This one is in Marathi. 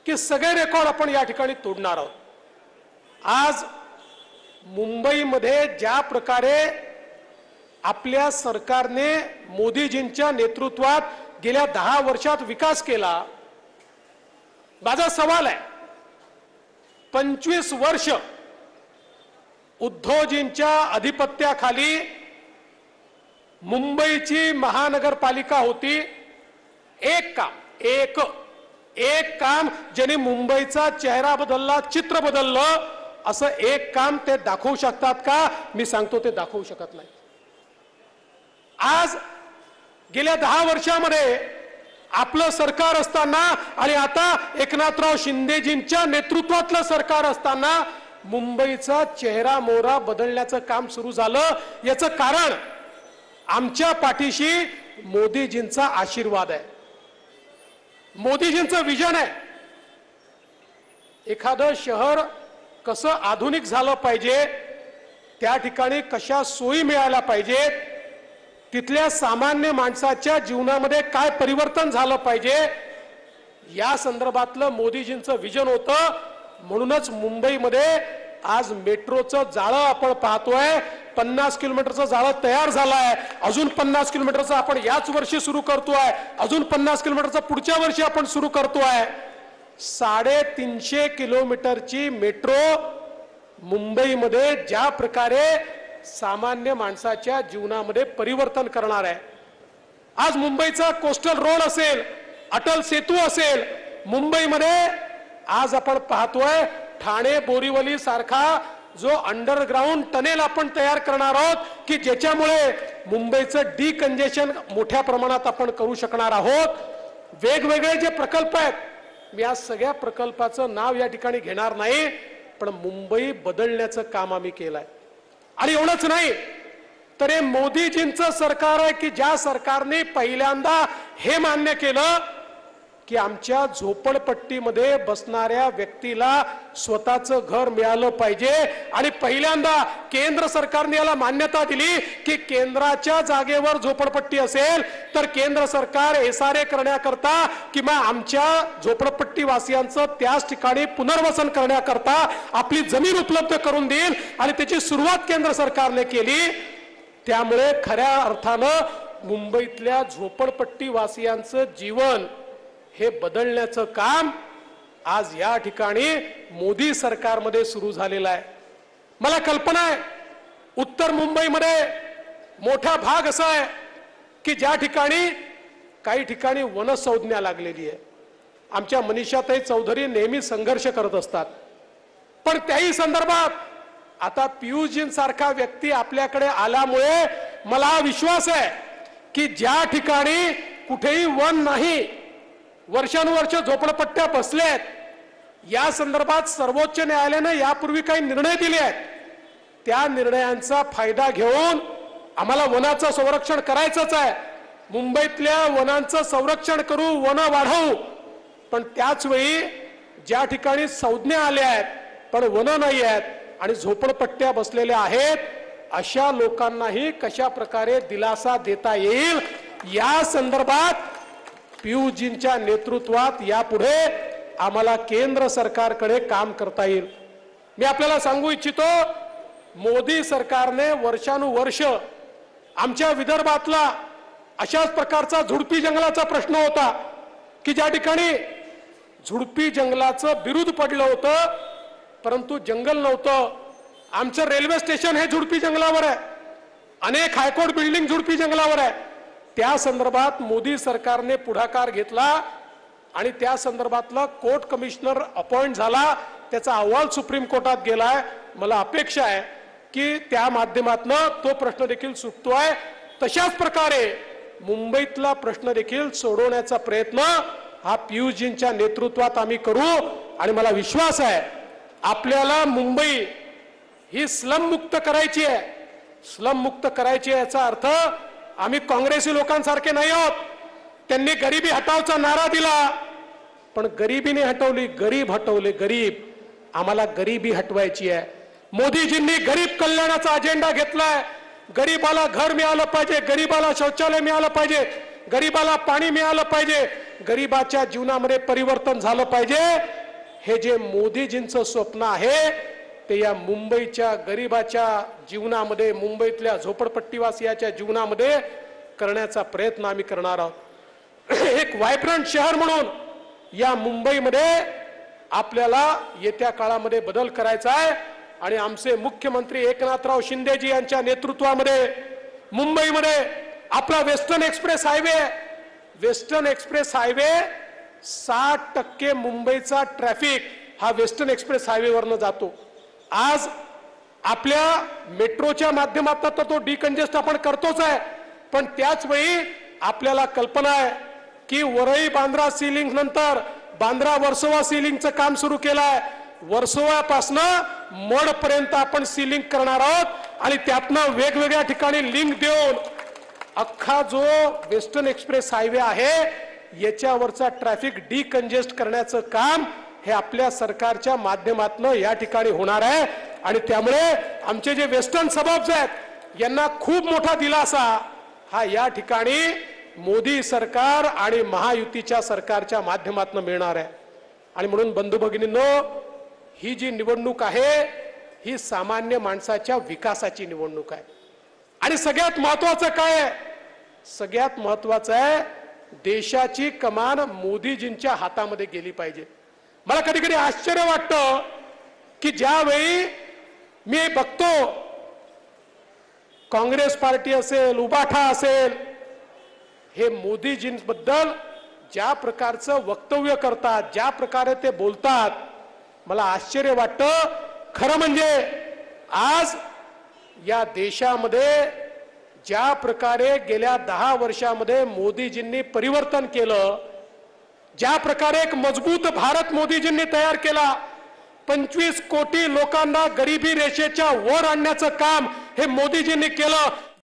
की सगळे रेकॉर्ड आपण या ठिकाणी तोडणार आहोत। आज मुंबईमध्ये ज्या प्रकारे आपल्या सरकारने मोदीजींच्या नेतृत्वात गेल्या 10 वर्षात विकास केला, माझा सवाल आहे 25 वर्ष उद्धवजींच्या अधिपत्याखाली मुंबईची महानगरपालिका होती। एक काम ज्याने मुंबईचा चेहरा बदलला, चित्र बदललं, असं एक काम ते दाखवू शकतात का? मी सांगतो ते दाखवू शकत नाही। आज गेल्या 10 वर्षामध्ये आपलं सरकार असताना आणि आता एकनाथराव शिंदेजींच्या नेतृत्वातलं सरकार असताना मुंबईचा चेहरा मोहरा बदलण्याचं काम सुरू झालं। याचं कारण आमच्या पाठीशी मोदीजींचा आशीर्वाद आहे, मोदीजींचं विजन आहे। एखादं शहर कसं आधुनिक झालं पाहिजे, त्या ठिकाणी कशा सोयी मिळाल्या पाहिजेत, तिथल्या सामान्य माणसाच्या जीवनामध्ये काय परिवर्तन झालं पाहिजे, या संदर्भातलं मोदीजींचं विजन होतं। म्हणूनच मुंबईमध्ये आज मेट्रोचं जाळं आपण पाहतोय। 50 किलोमीटरचं जाळं तयार झालंय, अजून 50 किलोमीटरचं आपण याच वर्षी सुरू करतोय, अजून 50 किलोमीटरचं पुढच्या वर्षी आपण सुरू करतोय। 350 किलोमीटरची मेट्रो मुंबईमध्ये ज्या प्रकारे सामान्य माणसाच्या जीवनामध्ये परिवर्तन करणार आहे। आज मुंबईचा कोस्टल रोड असेल, अटल सेतू असेल, मुंबईमध्ये आज आपण पाहतोय ठाणे बोरीवली सारखा जो अंडरग्राउंड टनेल आपण तयार करणार आहोत की ज्याच्यामुळे मुंबईचं डिकंजेशन मोठ्या प्रमाणात आपण करू शकणार आहोत। वेगवेगळे जे प्रकल्प आहेत, मी या सगळ्या प्रकल्पाचं नाव या ठिकाणी घेणार नाही, पण मुंबई बदलण्याचं काम आम्ही केलंय। आणि एवढंच नाही तर हे मोदीजींचं सरकार आहे की ज्या सरकारने पहिल्यांदा हे मान्य केलं की आमच्या झोपडपट्टीमध्ये बसणाऱ्या व्यक्तीला स्वतःचं घर मिळालं पाहिजे। आणि पहिल्यांदा केंद्र सरकारने याला मान्यता दिली की केंद्राच्या जागेवर झोपडपट्टी असेल तर केंद्र सरकार एसआरए करण्याकरता किंवा आमच्या झोपडपट्टी वासियांचं त्याच ठिकाणी पुनर्वसन करण्याकरता आपली जमीन उपलब्ध करून देईल आणि त्याची सुरुवात केंद्र सरकारने केली। त्यामुळे खऱ्या अर्थानं मुंबईतल्या झोपडपट्टी वासियांचं जीवन हे बदलण्याचं काम आज या ठिकाणी मोदी सरकारमध्ये सुरू झालेलं आहे। मला कल्पना आहे उत्तर मुंबईमध्ये मोठा भाग असा आहे की ज्या ठिकाणी काही ठिकाणी वनसंज्ञा लागलेली आहे। आमच्या मनीषाताई चौधरी नेहमी संघर्ष करत असतात, पण त्याही संदर्भात आता पियुषजींसारखा व्यक्ती आपल्याकडे आल्यामुळे मला विश्वास आहे की ज्या ठिकाणी कुठेही वन नाही, वर्षानुवर्ष झोपडपट्ट्या बसल्यात, या संदर्भात सर्वोच्च न्यायालयाने यापूर्वी काही निर्णय दिले आहेत। त्या निर्णयांचा फायदा घेऊन आम्हाला वनाचं संरक्षण करायचंच आहे। मुंबईतल्या वनांचं संरक्षण करू, वन वाढवू, पण त्याच वेळी ज्या ठिकाणी संज्ञा आल्या आहेत पण वन नाही आहेत आणि झोपडपट्ट्या बसलेल्या आहेत, अशा लोकांनाही कशा प्रकारे दिलासा देता येईल या संदर्भात पियुषजींच्या नेतृत्वात यापुढे आम्हाला केंद्र सरकारकडे काम करता येईल। मी आपल्याला सांगू इच्छितो, मोदी सरकारने वर्षानुवर्ष आमच्या विदर्भातला अशाच प्रकारचा झुडपी जंगलाचा प्रश्न होता की ज्या ठिकाणी झुडपी जंगलाचं बिरुद पडलं होतं, परंतु जंगल नव्हतं। आमचं रेल्वे स्टेशन हे झुडपी जंगलावर आहे, अनेक हायकोर्ट बिल्डिंग झुडपी जंगलावर आहे। त्या संदर्भात मोदी सरकारने पुढाकार घेतला आणि त्या संदर्भातला कोर्ट कमिशनर अपॉइंट झाला, त्याचा अहवाल सुप्रीम कोर्टात गेलाय। मला अपेक्षा आहे की त्या माध्यमातून तो प्रश्न देखील सुटतोय। तशाच प्रकारे मुंबईतला प्रश्न देखील सोडवण्याचा प्रयत्न हा पियुषजींच्या नेतृत्वात आम्ही करू आणि मला विश्वास आहे आपल्याला मुंबई ही स्लम मुक्त करायची आहे। स्लम मुक्त करायची याचा अर्थ आम्ही काँग्रेसी लोकांसारखे नाही आहोत। त्यांनी गरिबी हटावचा नारा दिला, पण गरिबीने हटवली, गरीब हटवले, गरीब। आम्हाला गरिबी हटवायची आहे। मोदीजींनी गरीब कल्याणाचा अजेंडा घेतलाय। गरीबाला घर मिळालं पाहिजे, गरीबाला शौचालय मिळालं पाहिजे, गरीबाला पाणी मिळालं पाहिजे, गरिबाच्या जीवनामध्ये परिवर्तन झालं पाहिजे, हे जे मोदीजींचं स्वप्न आहे ते या मुंबईच्या गरिबाच्या जीवनामध्ये, मुंबईतल्या झोपडपट्टीवासियाच्या जीवनामध्ये करण्याचा प्रयत्न आम्ही करणार आहोत। एक व्हायब्रंट शहर म्हणून या मुंबईमध्ये आपल्याला येत्या काळामध्ये बदल करायचा आहे आणि आमचे मुख्यमंत्री एकनाथराव शिंदेजी यांच्या नेतृत्वामध्ये मुंबईमध्ये आपला वेस्टर्न एक्सप्रेस हायवे 60% मुंबईचा ट्रॅफिक हा वेस्टर्न एक्सप्रेस हायवेवरनं जातो। आज आपल्या मेट्रोच्या माध्यमातून तर तो डिकंजेस्ट आपण करतोच आहे, पण त्याच वेळी आपल्याला कल्पना आहे की वरळी बांद्रा सीलिंग नंतर बांद्रा वर्सोवा सीलिंगचं काम सुरू केलं आहे। वर्सोवापासनं मडपर्यंत आपण सीलिंग करणार आहोत आणि त्यातनं वेगवेगळ्या ठिकाणी लिंक देऊन अख्खा जो वेस्टर्न एक्सप्रेस हायवे आहे याच्यावरचा ट्रॅफिक डिकंजेस्ट करण्याचं काम हे आपल्या सरकारच्या माध्यमातून या ठिकाणी होणार आहे आणि त्यामुळे आमचे जे वेस्टर्न सबअर्ब्स आहेत यांना खूप मोठा दिलासा हा या ठिकाणी मोदी सरकार आणि महायुतीच्या सरकारच्या माध्यमातून मिळणार आहे। आणि म्हणून बंधू भगिनींनो, ही जी निवडणूक आहे ही सामान्य माणसाच्या विकासाची निवडणूक आहे आणि सगळ्यात महत्त्वाचं काय आहे, सगळ्यात महत्त्वाचं आहे देशाची कमान मोदीजींच्या हातामध्ये गेली पाहिजे। मला कधी कधी आश्चर्य वाटतं की ज्यावेळी मी बघतो काँग्रेस पार्टी असेल, उबाठा असेल, हे मोदीजींबद्दल ज्या प्रकारचं वक्तव्य करतात, ज्या प्रकारे ते बोलतात, मला आश्चर्य वाटतं। खरं म्हणजे आज या देशामध्ये ज्या प्रकारे गेल्या 10 वर्षामध्ये मोदीजींनी परिवर्तन केलं, ज्या प्रकारे एक मजबूत भारत मोदीजींनी तयार केला, 25 कोटी लोकांना गरिबी रेषेच्या वर आणण्याचं काम हे मोदीजींनी केलं,